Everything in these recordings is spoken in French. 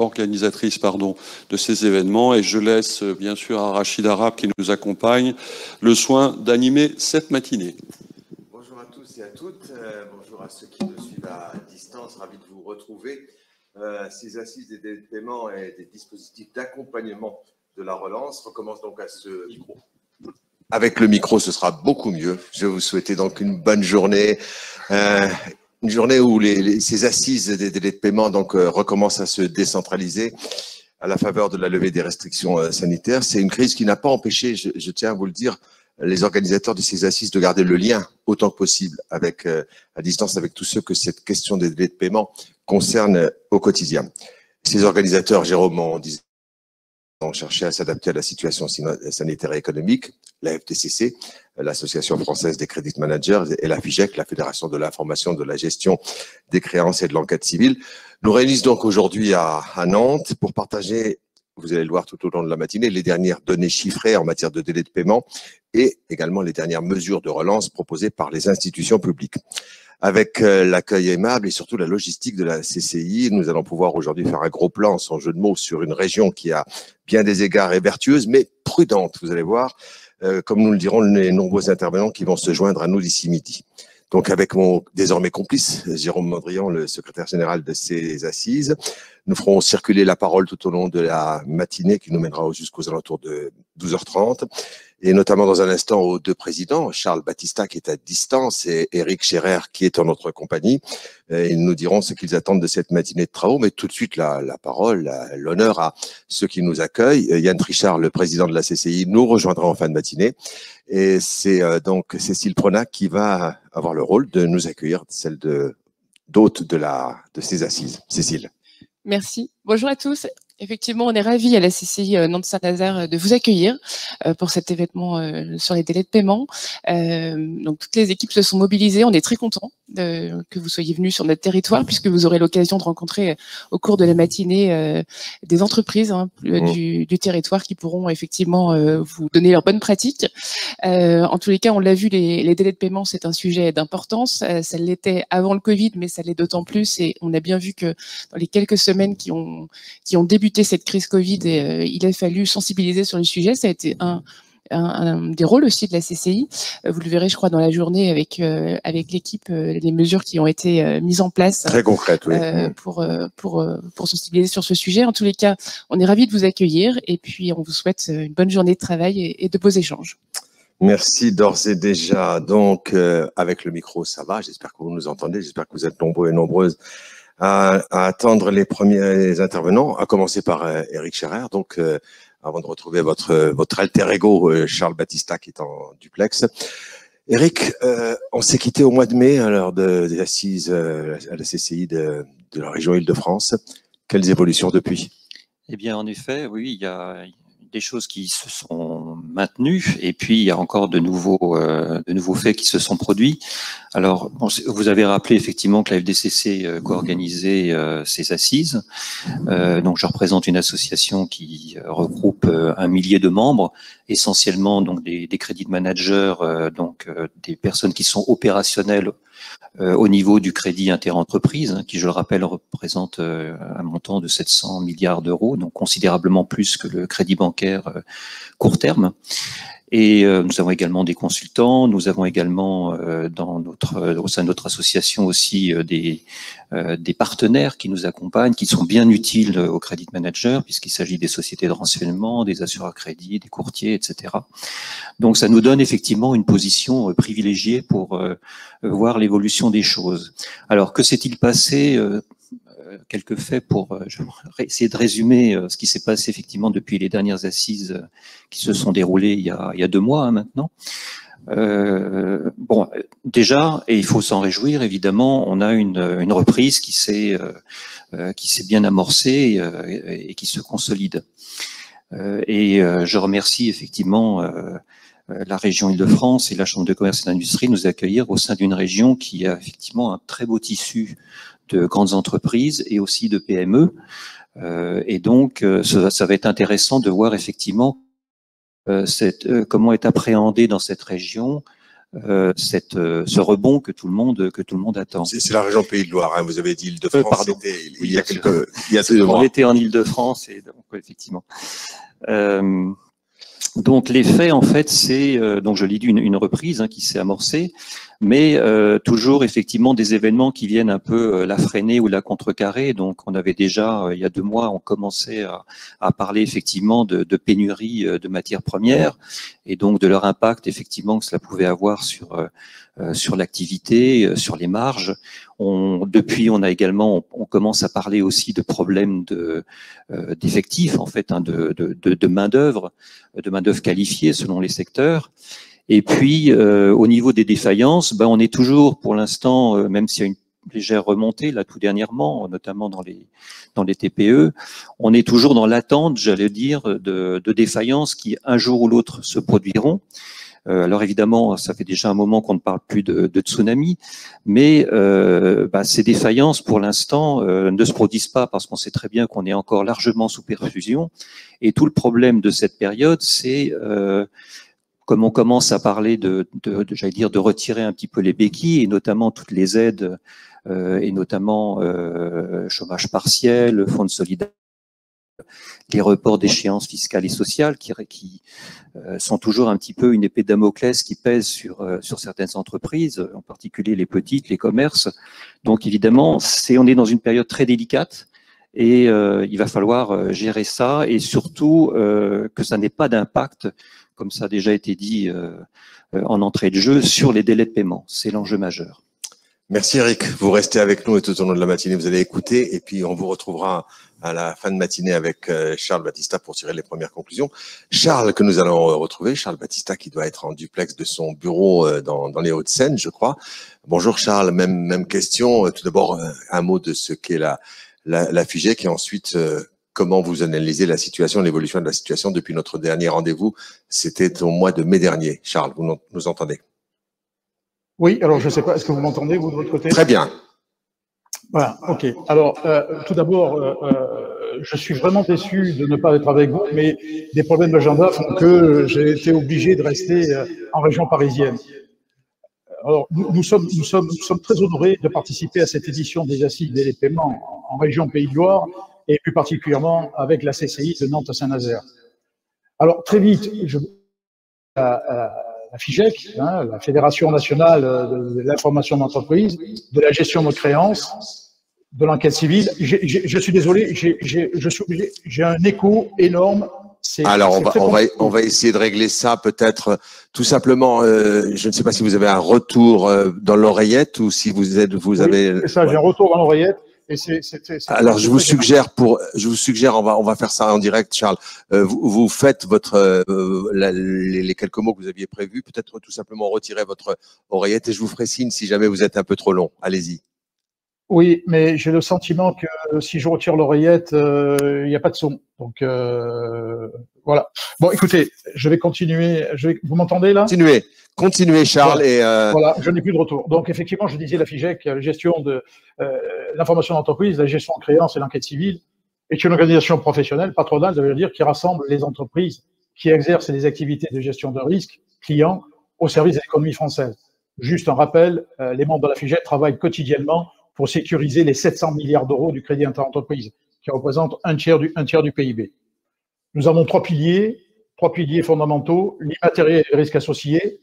organisatrice de ces événements, et je laisse bien sûr à Rachid Arabe, qui nous accompagne, le soin d'animer cette matinée. Bonjour à tous et à toutes, bonjour à ceux qui nous suivent à distance, ravi de vous retrouver. Ces assises des délais de paiement et des dispositifs d'accompagnement de la relance recommencent donc à ce micro. Avec le micro, ce sera beaucoup mieux. Je vais vous souhaiter donc une bonne journée. Une journée où ces assises des délais de paiement recommencent à se décentraliser à la faveur de la levée des restrictions sanitaires. C'est une crise qui n'a pas empêché, je tiens à vous le dire, les organisateurs de ces assises de garder le lien autant que possible à distance avec tous ceux que cette question des délais de paiement concerne au quotidien. Ces organisateurs, Jérôme, ont cherché à s'adapter à la situation sanitaire et économique, la FDCC, l'Association française des Credit Managers, et la FIGEC, la Fédération de l'information, de la gestion des créances et de l'enquête civile, nous réunissent donc aujourd'hui à Nantes pour partager, vous allez le voir tout au long de la matinée, les dernières données chiffrées en matière de délai de paiement et également les dernières mesures de relance proposées par les institutions publiques. Avec l'accueil aimable et surtout la logistique de la CCI, nous allons pouvoir aujourd'hui faire un gros plan, sans jeu de mots, sur une région qui a bien des égards est vertueuse, mais prudente, vous allez voir, comme nous le diront les nombreux intervenants qui vont se joindre à nous d'ici midi. Donc avec mon désormais complice, Jérôme Mondrian, le secrétaire général de ces assises, nous ferons circuler la parole tout au long de la matinée qui nous mènera jusqu'aux alentours de 12h30. Et notamment dans un instant aux deux présidents, Charles Battista qui est à distance et Éric Scherer qui est en notre compagnie. Ils nous diront ce qu'ils attendent de cette matinée de travaux, mais tout de suite la parole, l'honneur à ceux qui nous accueillent. Yann Trichard, le président de la CCI, nous rejoindra en fin de matinée. Et c'est donc Cécile Pronac qui va avoir le rôle de nous accueillir, celle d'hôte de ces assises. Cécile. Merci. Bonjour à tous. Effectivement, on est ravis à la CCI Nantes-Saint-Nazaire de vous accueillir pour cet événement sur les délais de paiement. Donc, toutes les équipes se sont mobilisées. On est très contents que vous soyez venus sur notre territoire puisque vous aurez l'occasion de rencontrer au cours de la matinée des entreprises du territoire qui pourront effectivement vous donner leurs bonnes pratiques. En tous les cas, on l'a vu, les délais de paiement, c'est un sujet d'importance. Ça l'était avant le Covid, mais ça l'est d'autant plus. Et on a bien vu que dans les quelques semaines qui ont débuté cette crise Covid, il a fallu sensibiliser sur le sujet. Ça a été un des rôles aussi de la CCI. Vous le verrez, je crois, dans la journée avec l'équipe, les mesures qui ont été mises en place. Très concrètes, oui. Pour sensibiliser sur ce sujet. En tous les cas, on est ravis de vous accueillir et puis on vous souhaite une bonne journée de travail et de beaux échanges. Merci d'ores et déjà. Donc, avec le micro, ça va. J'espère que vous nous entendez. J'espère que vous êtes nombreux et nombreuses à attendre les premiers intervenants, à commencer par Éric Scherer. Donc, avant de retrouver votre alter ego, Charles Battista, qui est en duplex. Éric, on s'est quitté au mois de mai à l'heure des assises à la CCI de la région Île-de-France. Quelles évolutions depuis? Eh bien, en effet, oui, il y a des choses qui se sont maintenues et puis il y a encore de nouveaux faits qui se sont produits. Alors, vous avez rappelé effectivement que la FDCC co-organisait ces assises. Donc, je représente une association qui regroupe 1 millier de membres, essentiellement donc des credit managers, des personnes qui sont opérationnelles au niveau du crédit interentreprise, qui, je le rappelle, représente un montant de 700 milliards d'euros, donc considérablement plus que le crédit bancaire court terme. Et nous avons également des consultants, nous avons également au sein de notre association aussi des partenaires qui nous accompagnent, qui sont bien utiles aux credit managers, puisqu'il s'agit des sociétés de renseignement, des assureurs crédit, des courtiers, etc. Donc ça nous donne effectivement une position privilégiée pour voir l'évolution des choses. Alors que s'est-il passé quelques faits pour essayer de résumer ce qui s'est passé effectivement depuis les dernières assises qui se sont déroulées il y a 2 mois maintenant. Bon, déjà, et il faut s'en réjouir, évidemment, on a une reprise qui s'est bien amorcée et qui se consolide. Je remercie effectivement la région Île-de-France et la Chambre de commerce et d'industrie de nous accueillir au sein d'une région qui a effectivement un très beau tissu de grandes entreprises et aussi de PME. Et donc, ça va être intéressant de voir effectivement comment est appréhendée dans cette région ce rebond que tout le monde attend. C'est la région Pays de Loire, hein, vous avez dit Île-de-France, il y a quelques... On était en Île-de-France, et donc, effectivement. Donc les faits, en fait, c'est, donc je l'ai dit, une reprise qui s'est amorcée, mais toujours effectivement des événements qui viennent un peu la freiner ou la contrecarrer. Donc on avait déjà, il y a 2 mois, on commençait à parler effectivement de pénurie de matières premières et donc de leur impact effectivement que cela pouvait avoir sur l'activité, sur les marges. Depuis, on commence à parler aussi de problèmes d'effectifs, en fait, de main-d'œuvre qualifiée selon les secteurs. Et puis, au niveau des défaillances, on est toujours, pour l'instant, même s'il y a une légère remontée, là, tout dernièrement, notamment dans les TPE, on est toujours dans l'attente, j'allais dire, de défaillances qui, un jour ou l'autre, se produiront. Alors évidemment, ça fait déjà un moment qu'on ne parle plus de tsunami, mais ces défaillances, pour l'instant, ne se produisent pas parce qu'on sait très bien qu'on est encore largement sous perfusion. Et tout le problème de cette période, c'est comme on commence à parler j'allais dire, de retirer un petit peu les béquilles, et notamment toutes les aides, et notamment chômage partiel, fonds de solidarité, les reports d'échéances fiscales et sociales qui sont toujours un petit peu une épée de Damoclès qui pèse sur certaines entreprises, en particulier les petites, les commerces. Donc évidemment, on est dans une période très délicate et il va falloir gérer ça et surtout que ça n'ait pas d'impact, comme ça a déjà été dit en entrée de jeu, sur les délais de paiement. C'est l'enjeu majeur. Merci Eric, vous restez avec nous et tout au long de la matinée, vous allez écouter et puis on vous retrouvera à la fin de matinée avec Charles Battista pour tirer les premières conclusions. Charles que nous allons retrouver, Charles Battista qui doit être en duplex de son bureau dans les Hauts-de-Seine, je crois. Bonjour Charles, même question. Tout d'abord, un mot de ce qu'est la FIGEC et ensuite comment vous analysez la situation, l'évolution de la situation depuis notre dernier rendez-vous. C'était au mois de mai dernier. Charles, vous nous entendez? Oui, alors je ne sais pas, est-ce que vous m'entendez, vous, de votre côté? Très bien. Voilà, ok. Alors, tout d'abord, je suis vraiment déçu de ne pas être avec vous, mais des problèmes d'agenda font que j'ai été obligé de rester en région parisienne. Alors, nous sommes très honorés de participer à cette édition des Assises des paiements en région Pays de Loire, et plus particulièrement avec la CCI de Nantes-Saint-Nazaire. Alors, très vite, la FIGEC, la Fédération nationale de l'information d'entreprise, de la gestion de créances, de l'enquête civile. Je suis désolé, j'ai un écho énorme. Alors, on va essayer de régler ça peut-être tout simplement. Je ne sais pas si vous avez un retour dans l'oreillette ou si vous avez. C'est ça, j'ai un retour dans l'oreillette. Alors, je vous suggère, on va faire ça en direct, Charles. Vous faites les quelques mots que vous aviez prévus, peut-être tout simplement retirer votre oreillette et je vous ferai signe si jamais vous êtes un peu trop long. Allez-y. Oui, mais j'ai le sentiment que si je retire l'oreillette, il n'y a pas de son. Donc, voilà. Bon, écoutez, je vais continuer. Vous m'entendez là? Continuez, Charles. Voilà. Voilà, je n'ai plus de retour. Donc, effectivement, je disais la FIGEC, la gestion de l'information d'entreprise, la gestion de créances et l'enquête civile, est une organisation professionnelle, patronale, ça veut dire, qui rassemble les entreprises qui exercent des activités de gestion de risque clients au service de l'économie française. Juste un rappel, les membres de la FIGEC travaillent quotidiennement pour sécuriser les 700 milliards d'euros du crédit inter-entreprise, qui représente un tiers du PIB. Nous avons trois piliers fondamentaux, l'immatériel et les risques associés,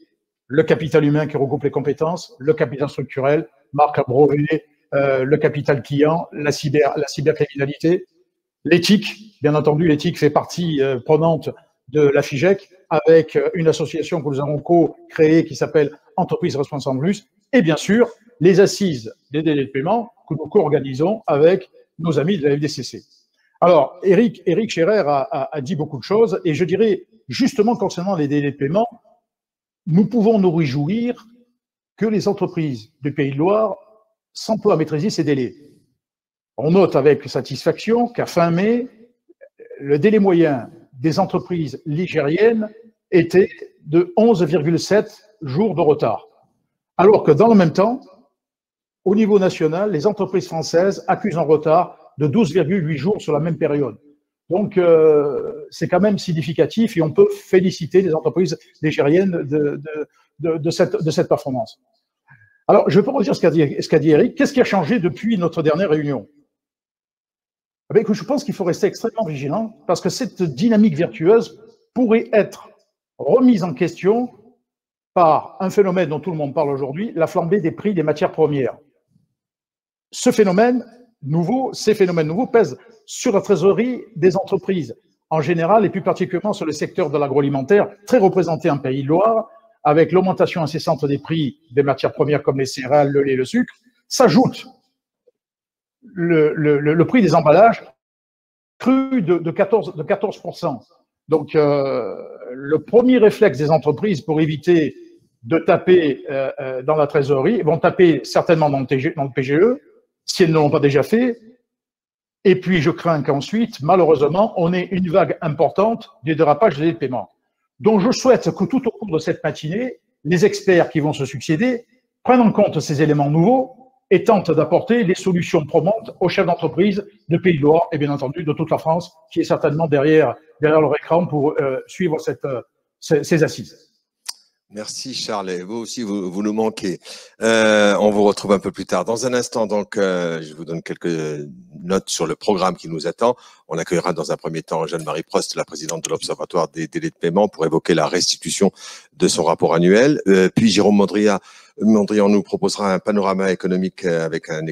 le capital humain qui regroupe les compétences, le capital structurel, marque à brevet, le capital client, la cybercriminalité, l'éthique. Bien entendu, l'éthique fait partie prenante de la FIGEC avec une association que nous avons co-créée qui s'appelle Entreprise Responsable Plus, et bien sûr, les assises des délais de paiement que nous co-organisons avec nos amis de la FDCC. Alors, Eric Scherer a dit beaucoup de choses, et je dirais, justement, concernant les délais de paiement, nous pouvons nous réjouir que les entreprises du Pays de Loire s'emploient à maîtriser ces délais. On note avec satisfaction qu'à fin mai, le délai moyen des entreprises ligériennes était de 11,7 jours de retard. Alors que dans le même temps, au niveau national, les entreprises françaises accusent un retard de 12,8 jours sur la même période. Donc, c'est quand même significatif et on peut féliciter les entreprises ligériennes de cette performance. Alors, je vais pas redire ce qu'a dit Eric. Qu'est-ce qui a changé depuis notre dernière réunion? Eh bien, écoute, je pense qu'il faut rester extrêmement vigilant parce que cette dynamique vertueuse pourrait être remise en question par un phénomène dont tout le monde parle aujourd'hui, la flambée des prix des matières premières. Ces phénomènes nouveaux pèsent sur la trésorerie des entreprises en général et plus particulièrement sur le secteur de l'agroalimentaire, très représenté en Pays de Loire, avec l'augmentation incessante des prix des matières premières comme les céréales, le lait, le sucre. S'ajoute le prix des emballages cru de 14%. Donc, le premier réflexe des entreprises pour éviter de taper dans la trésorerie, vont taper certainement dans le PGE, si elles ne l'ont pas déjà fait. Et puis, je crains qu'ensuite, malheureusement, on ait une vague importante des dérapages des délais de paiement. Donc, je souhaite que tout au cours de cette matinée, les experts qui vont se succéder prennent en compte ces éléments nouveaux et tentent d'apporter les solutions probantes aux chefs d'entreprise de Pays de Loire et bien entendu de toute la France, qui est certainement derrière leur écran pour suivre ces assises. Merci Charles, et vous aussi vous nous manquez. On vous retrouve un peu plus tard. Dans un instant, donc, je vous donne quelques notes sur le programme qui nous attend. On accueillera dans un premier temps Jeanne-Marie Prost, la présidente de l'Observatoire des délais de paiement, pour évoquer la restitution de son rapport annuel. Puis Jérôme Mondrian nous proposera un panorama économique avec un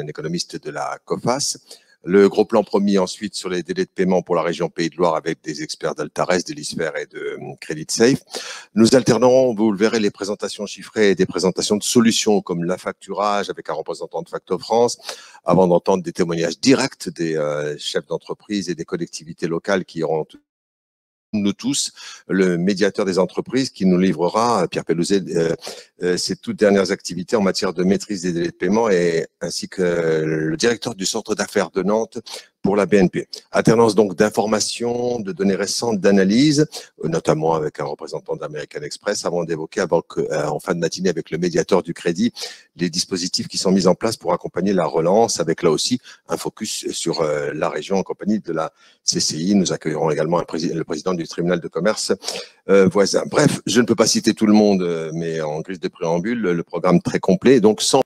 économiste de la COFAS. Le gros plan promis ensuite sur les délais de paiement pour la région Pays de Loire avec des experts d'Altares, d'Elisfer et de Credit Safe. Nous alternerons, vous le verrez, les présentations chiffrées et des présentations de solutions comme l'affacturage avec un représentant de Facto France, avant d'entendre des témoignages directs des chefs d'entreprise et des collectivités locales qui auront nous tous, le médiateur des entreprises qui nous livrera, Pierre Pellouzet, ses toutes dernières activités en matière de maîtrise des délais de paiement ainsi que le directeur du centre d'affaires de Nantes pour la BNP. Alternance donc d'informations, de données récentes, d'analyses, notamment avec un représentant d'American Express, avant d'évoquer en fin de matinée avec le médiateur du crédit les dispositifs qui sont mis en place pour accompagner la relance, avec là aussi un focus sur la région en compagnie de la CCI. Nous accueillerons également le président du tribunal de commerce voisin. Bref, je ne peux pas citer tout le monde, mais en guise de préambule, le programme très complet, donc sans